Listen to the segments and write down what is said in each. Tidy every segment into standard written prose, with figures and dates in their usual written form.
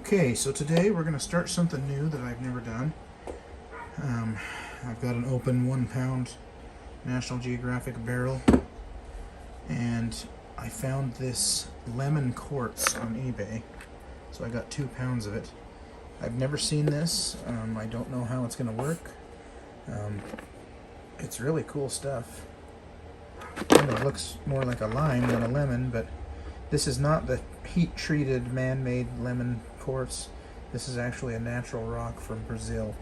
Okay, so today we're going to start something new that I've never done. I've got an open 1 pound National Geographic barrel, and I found this Lemon Quartz on eBay, so I got 2 pounds of it. I've never seen this. I don't know how it's going to work. It's really cool stuff. Kind of looks more like a lime than a lemon, but this is not the heat-treated man-made lemon quartz. This is actually a natural rock from Brazil.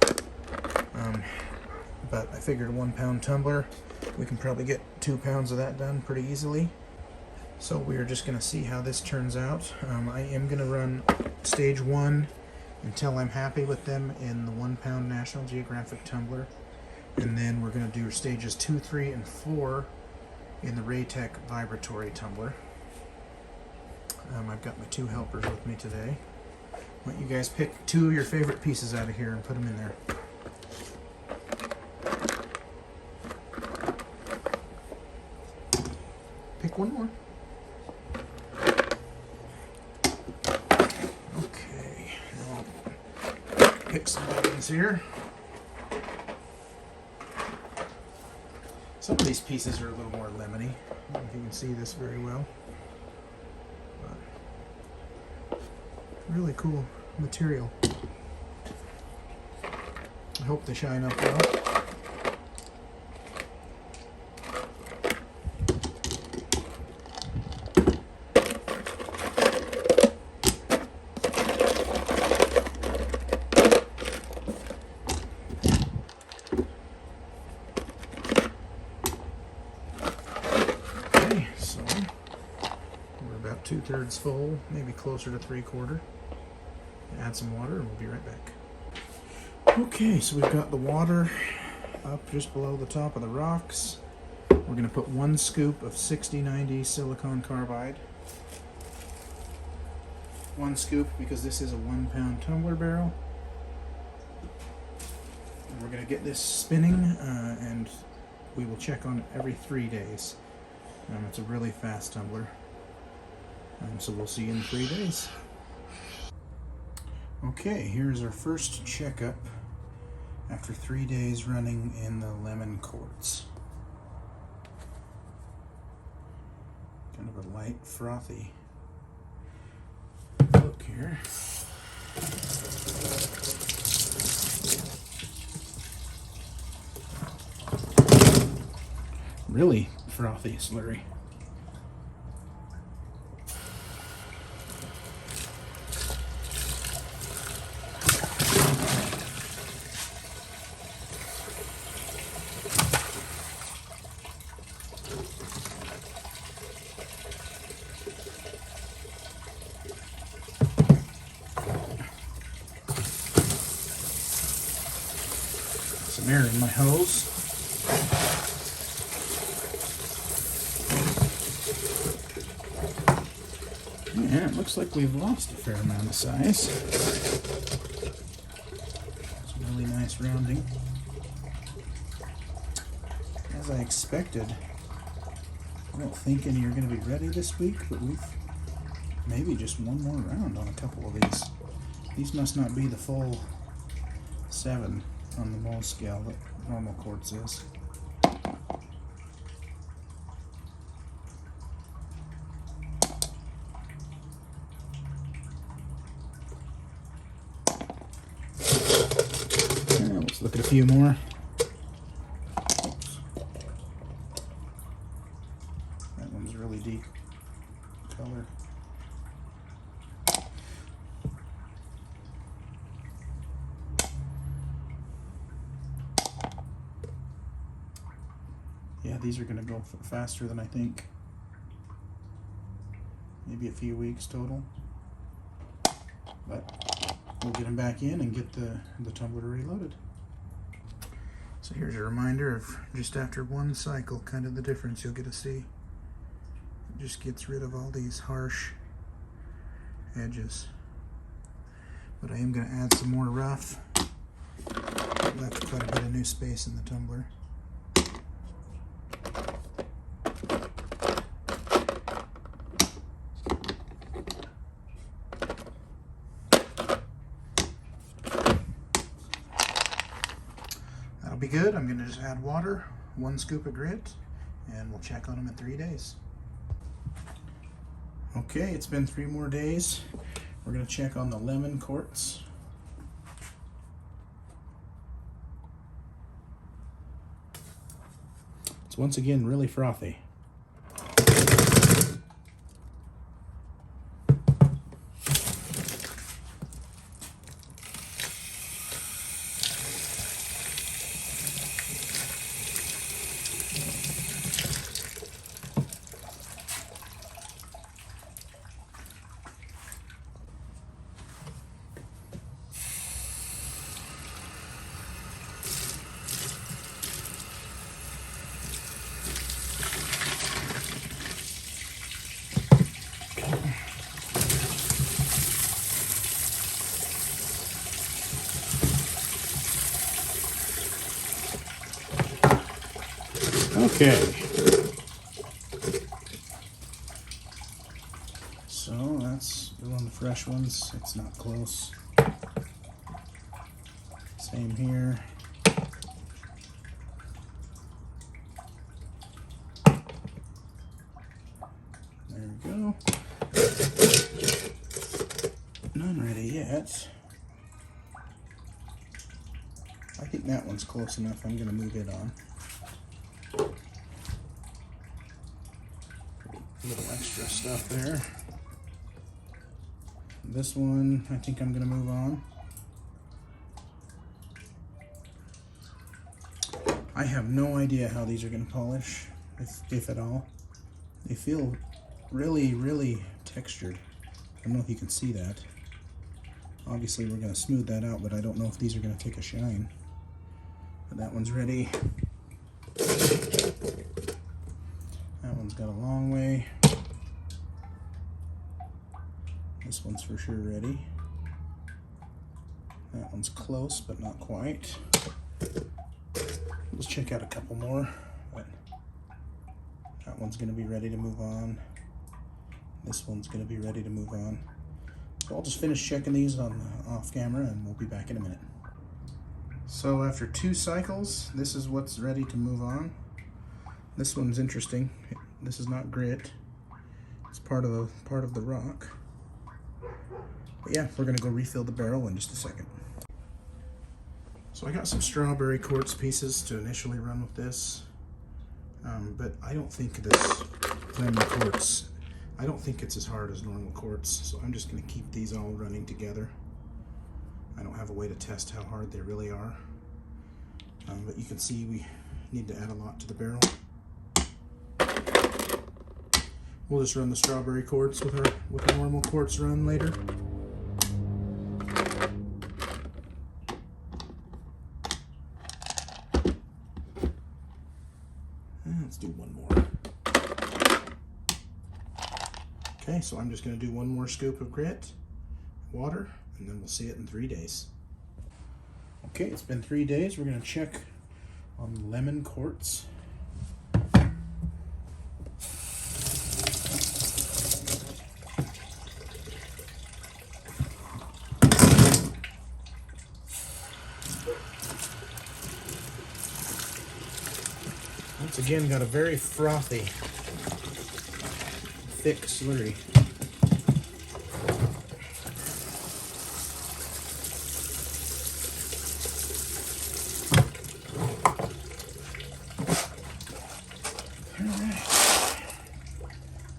But I figured a 1 pound tumbler, we can probably get 2 pounds of that done pretty easily. So we're just going to see how this turns out. I am going to run stage 1 until I'm happy with them in the 1 pound National Geographic tumbler. And then we're going to do stages 2, 3, and 4 in the Raytech vibratory tumbler. I've got my 2 helpers with me today. Why don't you guys pick 2 of your favorite pieces out of here and put them in there. Pick one more. Okay, now I'll pick some buttons here. Some of these pieces are a little more lemony. I don't know if you can see this very well. But really cool material. I hope they shine up well. So we're about 2/3 full, maybe closer to 3/4. Add some water and we'll be right back. Okay, so we've got the water up just below the top of the rocks. We're going to put 1 scoop of 6090 silicon carbide. 1 scoop because this is a 1 pound tumbler barrel. And we're going to get this spinning and we will check on it every 3 days. It's a really fast tumbler. So we'll see you in 3 days. Okay, here's our first checkup after 3 days running in the Lemon Quartz. Kind of a light, frothy look here. Really frothy, slurry. Some air in my hose. Yeah, it looks like we've lost a fair amount of size. Some really nice rounding. As I expected, I don't think any are going to be ready this week, but we've maybe just 1 more round on a couple of these. These must not be the full 7 on the mole scale that normal quartz is. Let's look at a few more. Oops. That one's really deep color. Yeah, these are going to go faster than I think. Maybe a few weeks total. But we'll get them back in and get the tumbler reloaded. So here's a reminder of just after 1 cycle, kind of the difference you'll get to see. It just gets rid of all these harsh edges. But I am going to add some more rough. Left quite a bit of new space in the tumbler. be good. I'm gonna just add water, 1 scoop of grit, and we'll check on them in 3 days. Okay, it's been 3 more days. We're gonna check on the Lemon Quartz. It's once again really frothy. Okay, so that's doing the fresh ones. It's not close. Same here. There we go. None ready yet. I think that one's close enough. I'm going to move it on. A little extra stuff there. This one, I think I'm going to move on. I have no idea how these are going to polish, if at all. They feel really, really textured. I don't know if you can see that. Obviously, we're going to smooth that out, but I don't know if these are going to take a shine. But that one's ready. That one's got a long way. This one's for sure ready. That one's close, but not quite. Let's check out a couple more. But that one's going to be ready to move on. This one's going to be ready to move on. So I'll just finish checking these on off camera, and we'll be back in a minute. So after 2 cycles, this is what's ready to move on. This one's interesting. This is not grit. It's part of the rock. But yeah, we're gonna go refill the barrel in just a second. So I got some strawberry quartz pieces to initially run with this, but I don't think this lemon quartz, I don't think it's as hard as normal quartz. So I'm just gonna keep these all running together. I don't have a way to test how hard they really are, but you can see we need to add a lot to the barrel. We'll just run the strawberry quartz with a normal quartz run later. And let's do one more. Okay, so I'm just going to do 1 more scoop of grit, water, and then we'll see it in 3 days. Okay, it's been 3 days. We're going to check on Lemon Quartz. Once again, got a very frothy, thick slurry.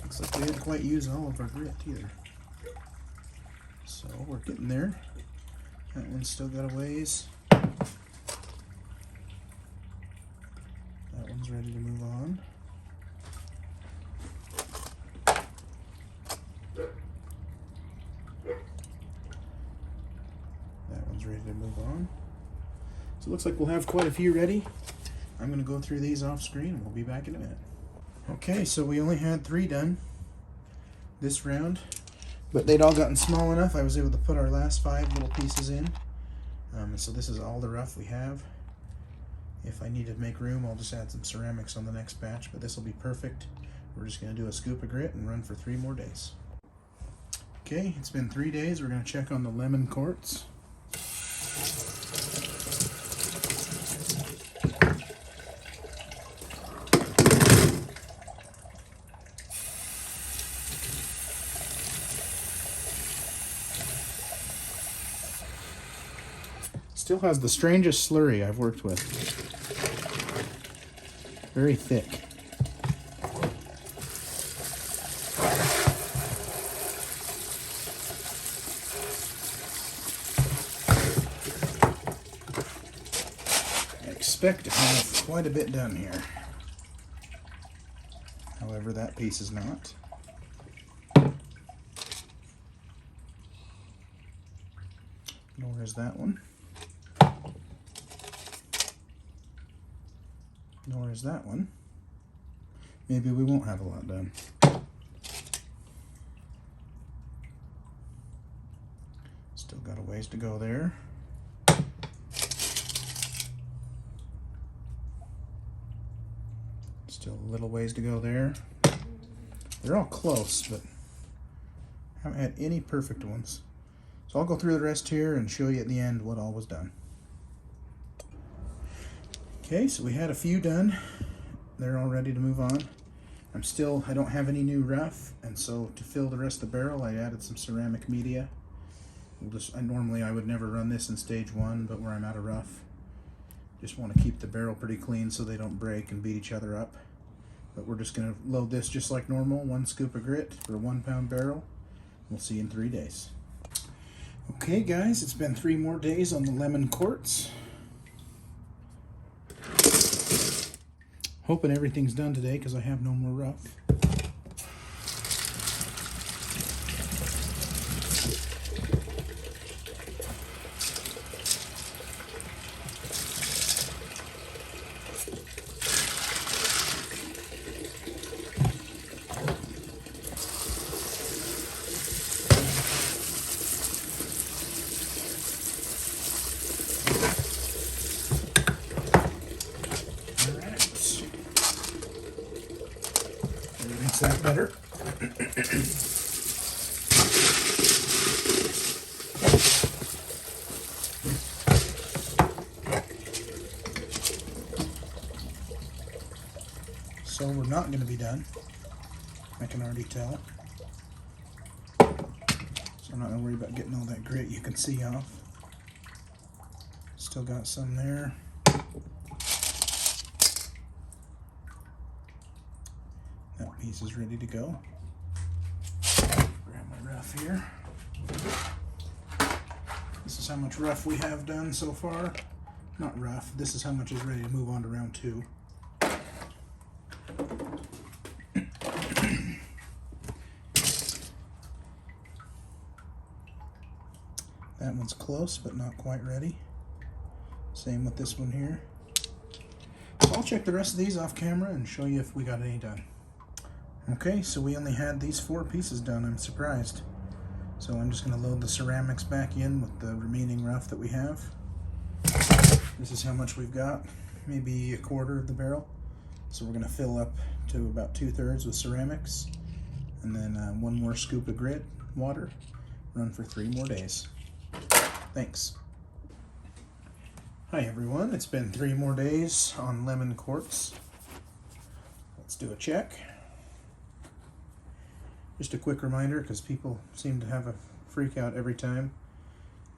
Looks like we didn't quite use all of our grit either. So we're getting there. That one's still got a ways. That one's ready to move on. That one's ready to move on. So it looks like we'll have quite a few ready. I'm going to go through these off screen and we'll be back in a minute. Okay, so we only had 3 done this round, but they'd all gotten small enough I was able to put our last 5 little pieces in. And so this is all the rough we have. If I need to make room, I'll just add some ceramics on the next batch, but this will be perfect. We're just going to do a scoop of grit and run for 3 more days. Okay, it's been 3 days. We're going to check on the Lemon Quartz. Still has the strangest slurry I've worked with. Very thick. I expect to have quite a bit done here. However, that piece is not. Nor is that one. Nor is that one. Maybe we won't have a lot done. Still got a ways to go there. Still a little ways to go there. They're all close, but I haven't had any perfect ones. So I'll go through the rest here and show you at the end what all was done. Okay, so we had a few done. They're all ready to move on. I don't have any new rough, and so to fill the rest of the barrel, I added some ceramic media. Normally I would never run this in stage 1, but where I'm out of rough, just want to keep the barrel pretty clean so they don't break and beat each other up. But we're just going to load this just like normal, 1 scoop of grit for a 1 pound barrel. We'll see you in 3 days. Okay guys, it's been 3 more days on the Lemon Quartz. Hoping everything's done today because I have no more rough. Makes that better. So we're not going to be done. I can already tell. So I'm not going to worry about getting all that grit you can see off. Still got some there. That piece is ready to go. Grab my rough here. This is how much rough we have done so far. Not rough, this is how much is ready to move on to round 2. That one's close, but not quite ready. Same with this one here. So I'll check the rest of these off camera and show you if we got any done. Okay, so we only had these 4 pieces done. I'm surprised. So I'm just going to load the ceramics back in with the remaining rough that we have. This is how much we've got, maybe a quarter of the barrel. So we're going to fill up to about 2/3 with ceramics, and then 1 more scoop of grit, water, run for 3 more days. Thanks. Hi everyone, it's been 3 more days on Lemon Quartz. Let's do a check. Just a quick reminder, because people seem to have a freak out every time.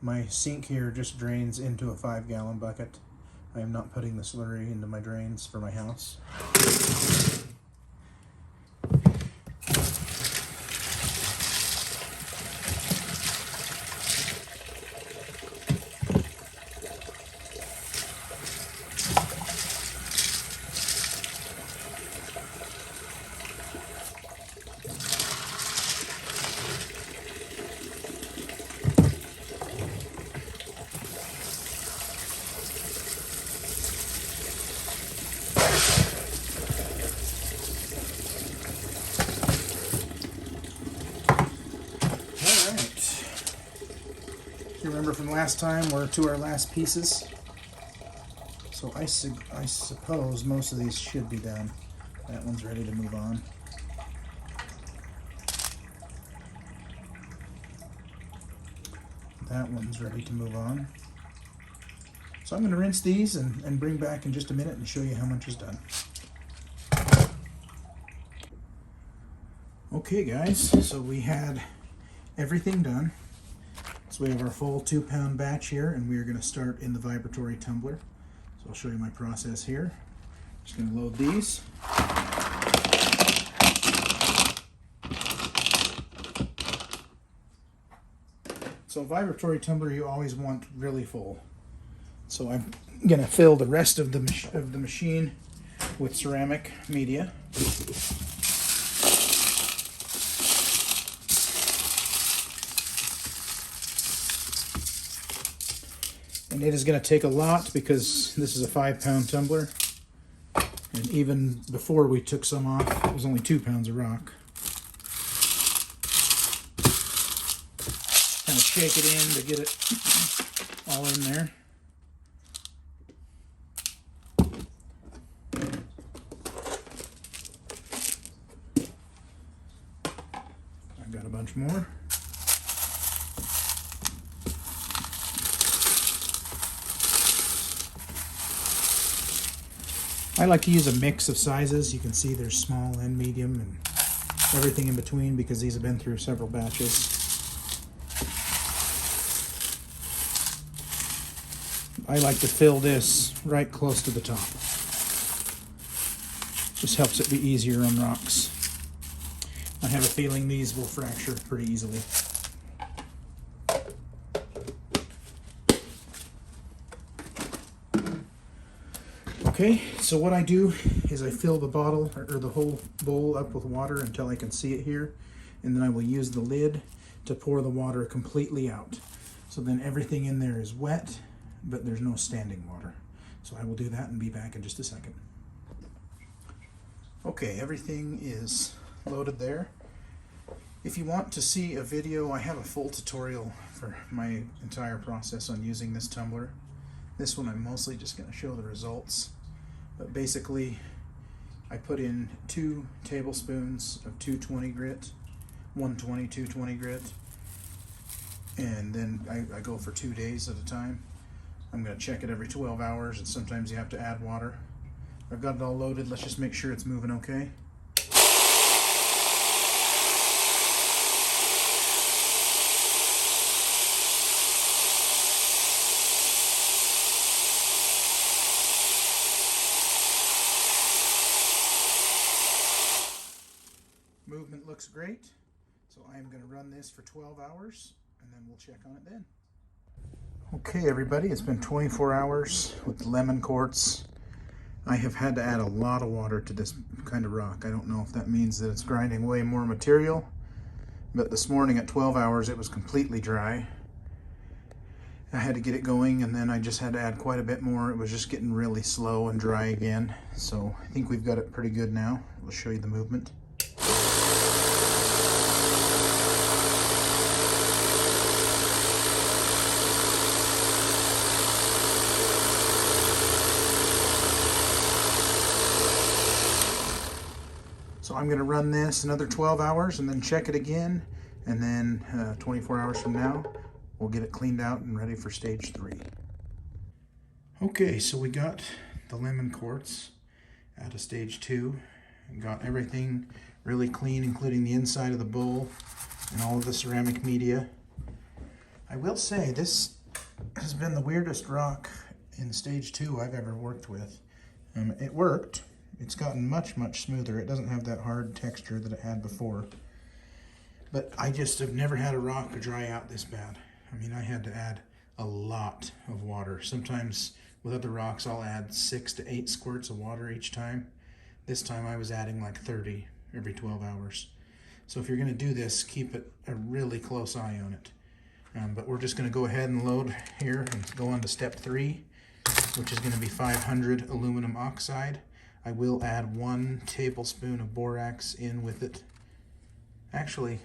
My sink here just drains into a 5-gallon bucket. I am not putting the slurry into my drains for my house. Remember from last time, we're to our last pieces. So I suppose most of these should be done. That one's ready to move on. That one's ready to move on. So I'm going to rinse these and bring back in just a minute and show you how much is done. Okay guys, so we had everything done. So we have our full 2-pound batch here, and we are going to start in the vibratory tumbler. So I'll show you my process here. Just going to load these. So vibratory tumbler you always want really full. So I'm going to fill the rest of the machine with ceramic media. And it is going to take a lot because this is a 5-pound tumbler. And even before we took some off, it was only 2 pounds of rock. Kind of shake it in to get it all in there. I've got a bunch more. I like to use a mix of sizes. You can see there's small and medium and everything in between because these have been through several batches. I like to fill this right close to the top. Just helps it be easier on rocks. I have a feeling these will fracture pretty easily. Okay, so what I do is I fill the bottle or the whole bowl up with water until I can see it here, and then I will use the lid to pour the water completely out. So then everything in there is wet, but there's no standing water. So I will do that and be back in just a second. Okay, everything is loaded there. If you want to see a video, I have a full tutorial for my entire process on using this tumbler. This one I'm mostly just going to show the results. But basically, I put in 2 tablespoons of 220 grit, 120, 220 grit, and then I go for 2 days at a time. I'm going to check it every 12 hours, and sometimes you have to add water. I've got it all loaded. Let's just make sure it's moving okay. Movement looks great, so I am going to run this for 12 hours and then we'll check on it then. Okay everybody, it's been 24 hours with Lemon Quartz. I have had to add a lot of water to this kind of rock. I don't know if that means that it's grinding way more material, but this morning at 12 hours it was completely dry. I had to get it going, and then I just had to add quite a bit more. It was just getting really slow and dry again, so I think we've got it pretty good now. We'll show you the movement. So I'm going to run this another 12 hours and then check it again, and then 24 hours from now we'll get it cleaned out and ready for stage 3. Okay, so we got the Lemon Quartz out of stage 2 and got everything really clean, including the inside of the bowl and all of the ceramic media. I will say this has been the weirdest rock in stage 2 I've ever worked with. It worked. It's gotten much, much smoother. It doesn't have that hard texture that it had before. But I just have never had a rock dry out this bad. I mean, I had to add a lot of water. Sometimes with other rocks, I'll add 6 to 8 squirts of water each time. This time I was adding like 30 every 12 hours. So if you're going to do this, keep a really close eye on it. But we're just going to go ahead and load here and go on to step 3, which is going to be 500 aluminum oxide. I will add 1 tablespoon of borax in with it. Actually,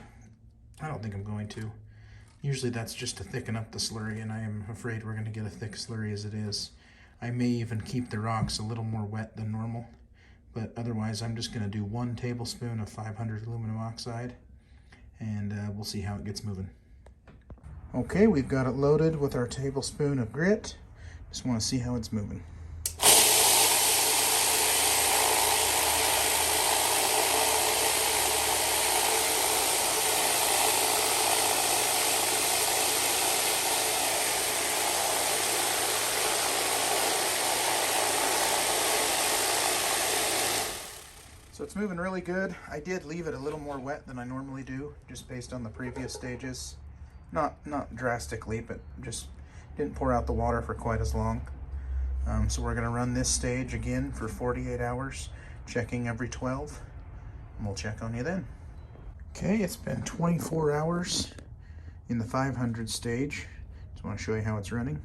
I don't think I'm going to. Usually that's just to thicken up the slurry, and I am afraid we're going to get a thick slurry as it is. I may even keep the rocks a little more wet than normal, but otherwise I'm just going to do 1 tablespoon of 500 aluminum oxide, and we'll see how it gets moving. Okay, we've got it loaded with our tablespoon of grit. Just want to see how it's moving. So it's moving really good. I did leave it a little more wet than I normally do, just based on the previous stages. Not drastically, but just didn't pour out the water for quite as long. So we're gonna run this stage again for 48 hours, checking every 12, and we'll check on you then. Okay, it's been 24 hours in the 500 stage. Just wanna show you how it's running.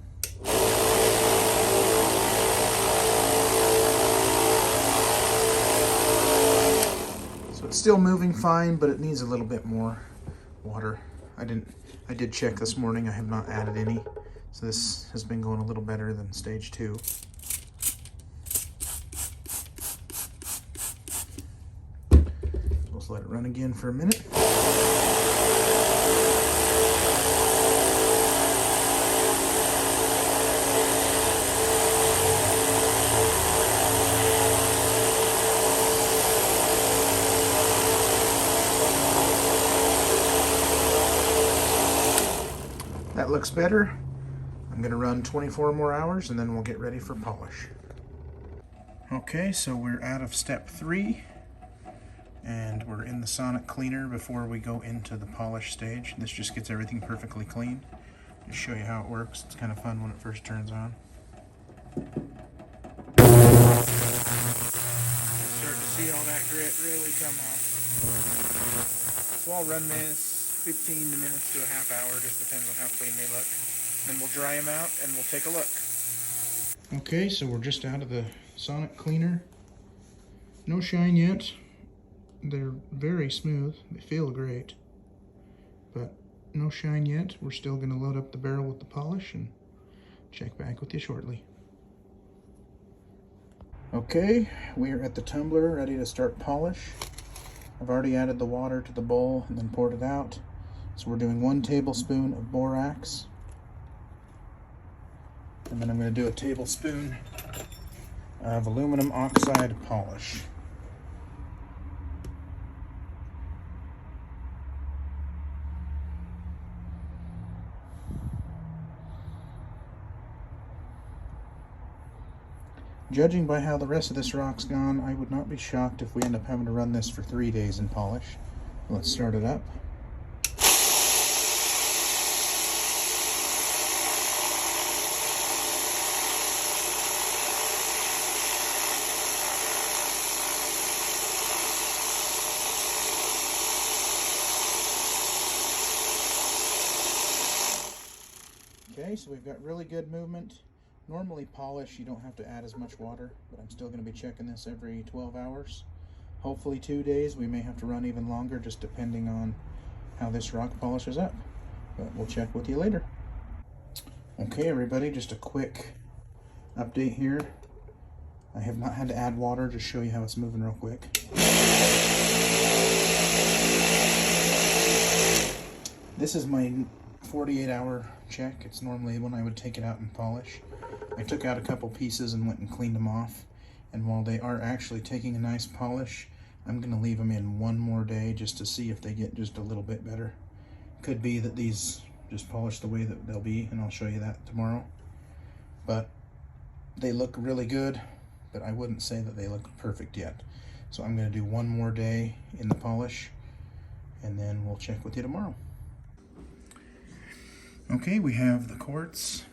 So it's still moving fine, but it needs a little bit more water. I did check this morning, I have not added any. So this has been going a little better than stage 2. Let's let it run again for a minute. That looks better. I'm gonna run 24 more hours and then we'll get ready for polish. Okay, so we're out of step 3 and we're in the sonic cleaner before we go into the polish stage. This just gets everything perfectly clean. Just show you how it works. It's kind of fun when it first turns on. Start to see all that grit really come off. So I'll run this 15 minutes to a half hour, just depends on how clean they look. Then we'll dry them out and we'll take a look. Okay, so we're just out of the sonic cleaner. No shine yet. They're very smooth. They feel great. But no shine yet. We're still going to load up the barrel with the polish and check back with you shortly. Okay, we're at the tumbler ready to start polish. I've already added the water to the bowl and then poured it out. So we're doing 1 tablespoon of borax. And then I'm going to do a tablespoon of aluminum oxide polish. Judging by how the rest of this rock's gone, I would not be shocked if we end up having to run this for 3 days in polish. Let's start it up. Okay, so we've got really good movement. Normally polish, you don't have to add as much water, but I'm still going to be checking this every 12 hours. Hopefully 2 days. We may have to run even longer, just depending on how this rock polishes up. But we'll check with you later. Okay, everybody, just a quick update here. I have not had to add water, just show you how it's moving real quick. This is my 48-hour check. It's normally when I would take it out and polish. I took out a couple pieces and went and cleaned them off, and while they are actually taking a nice polish, I'm going to leave them in 1 more day just to see if they get just a little bit better. Could be that these just polish the way that they'll be, and I'll show you that tomorrow. But they look really good, but I wouldn't say that they look perfect yet. So I'm going to do 1 more day in the polish, and then we'll check with you tomorrow. Okay, we have the quartz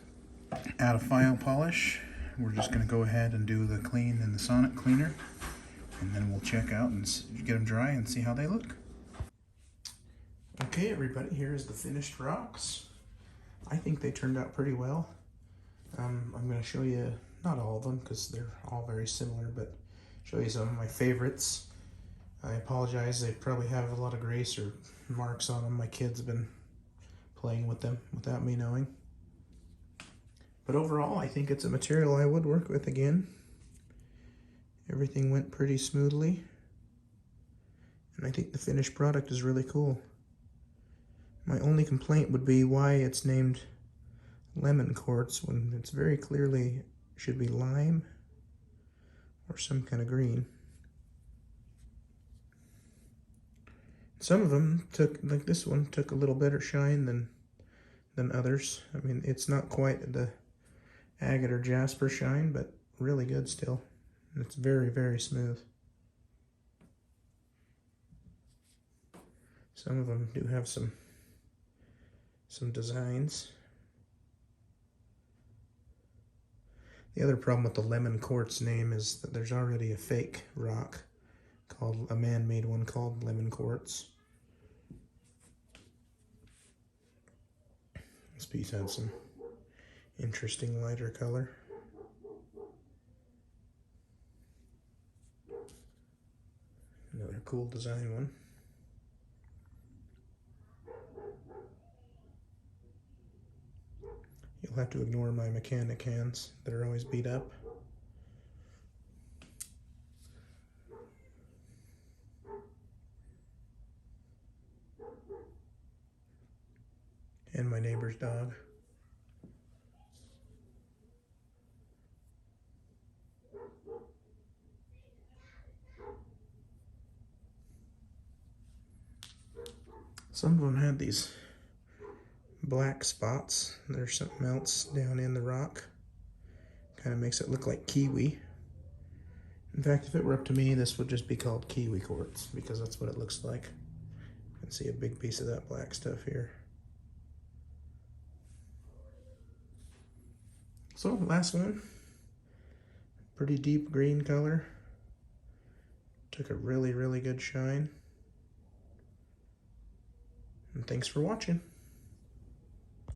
out of file polish. We're just going to go ahead and do the clean in the sonic cleaner, and then we'll check out and get them dry and see how they look. Okay, everybody, here's the finished rocks. I think they turned out pretty well. I'm going to show you, not all of them because they're all very similar, but show you some of my favorites. I apologize, they probably have a lot of grease or marks on them. My kids have been playing with them without me knowing. But overall, I think it's a material I would work with again. Everything went pretty smoothly. And I think the finished product is really cool. My only complaint would be why it's named Lemon Quartz when it's very clearly should be lime or some kind of green. Some of them took, like this one, took a little better shine than others. I mean, it's not quite the agate or jasper shine, but really good still. And it's very, very smooth. Some of them do have some designs. The other problem with the Lemon Quartz name is that there's already a fake rock called, a man-made one called Lemon Quartz. This piece had some interesting lighter color. Another cool design one. You'll have to ignore my mechanic hands that are always beat up. And my neighbor's dog. Some of them had these black spots. There's something else down in the rock. Kind of makes it look like kiwi. In fact, if it were up to me, this would just be called kiwi quartz because that's what it looks like. You can see a big piece of that black stuff here. So, last one. Pretty deep green color. Took a really, really good shine. And thanks for watching.